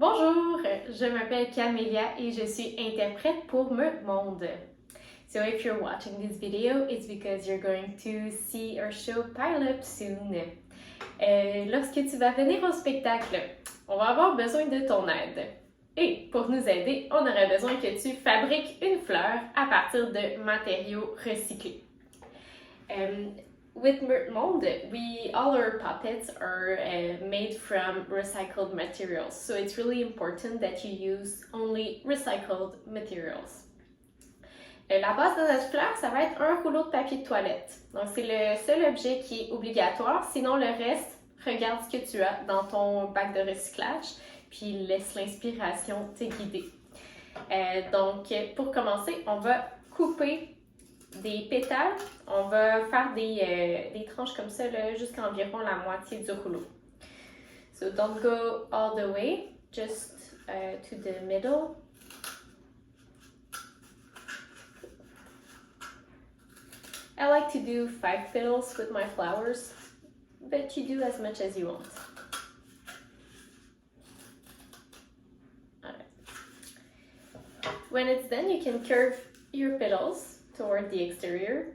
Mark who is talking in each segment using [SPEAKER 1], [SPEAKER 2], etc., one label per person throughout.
[SPEAKER 1] Bonjour, je m'appelle Camélia et je suis interprète pour Meute Monde. So if you're watching this video, it's because you're going to see our show pile up soon. Lorsque tu vas venir au spectacle, on va avoir besoin de ton aide. Et pour nous aider, on aurait besoin que tu fabriques une fleur à partir de matériaux recyclés. With Meute Monde, all our puppets are made from recycled materials, so it's really important that you use only recycled materials. La base de notre fleur, ça va être un rouleau de papier de toilette. Donc c'est le seul objet qui est obligatoire, sinon le reste, regarde ce que tu as dans ton bac de recyclage, puis laisse l'inspiration te guider. Donc pour commencer, on va couper des pétales, on va faire des tranches comme ça jusqu'à environ la moitié du rouleau. So don't go all the way, just to the middle. I like to do 5 petals with my flowers, but you do as much as you want. Alright. When it's done, you can curve your petals toward the exterior.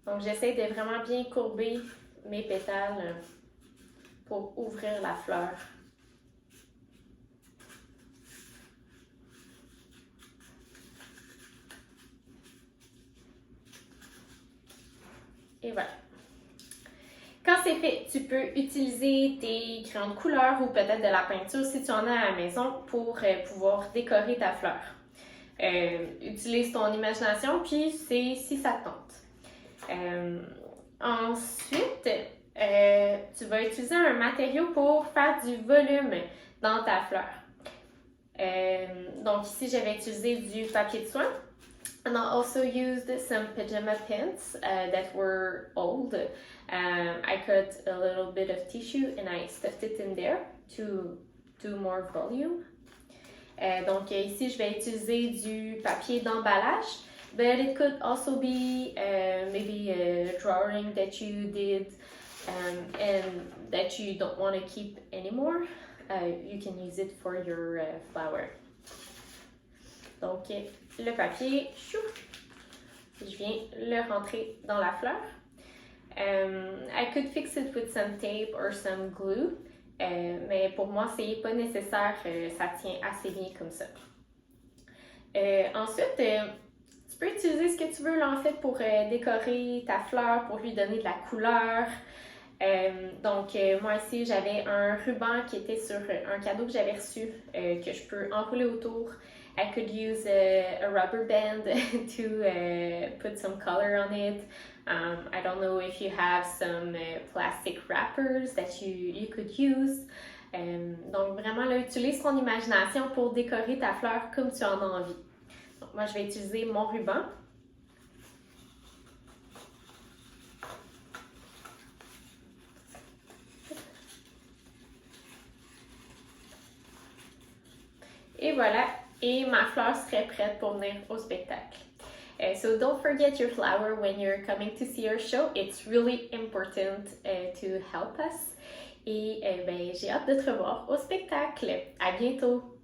[SPEAKER 1] Donc j'essaie de vraiment bien courber mes pétales pour ouvrir la fleur. Et voilà. Quand c'est fait, tu peux utiliser tes crayons de couleur ou peut-être de la peinture si tu en as à la maison pour pouvoir décorer ta fleur. Utilise ton imagination, puis c'est si ça te tente. Ensuite, tu vas utiliser un matériau pour faire du volume dans ta fleur. Donc ici, j'avais utilisé du papier de soie. And I also used some pajama pins that were old. I cut a little bit of tissue and I stuffed it in there to do more volume. Donc ici, je vais utiliser du papier d'emballage, but it could also be maybe a drawing that you did and that you don't want to keep anymore. You can use it for your flower. Donc le papier, chou, je viens le rentrer dans la fleur. I could fix it with some tape or some glue, mais pour moi, c'est pas nécessaire, ça tient assez bien comme ça. Ensuite, tu peux utiliser ce que tu veux là, en fait pour décorer ta fleur, pour lui donner de la couleur. Donc, moi ici, j'avais un ruban qui était sur un cadeau que j'avais reçu, que je peux enrouler autour. I could use a rubber band to put some color on it. I don't know if you have some plastic wrappers that you could use. Donc vraiment, là, utilise ton imagination pour décorer ta fleur comme tu en as envie. Donc, moi, je vais utiliser mon ruban. Et voilà. Et ma fleur serait prête pour venir au spectacle. So don't forget your flower when you're coming to see our show. It's really important to help us. Et ben, j'ai hâte de te revoir au spectacle. À bientôt!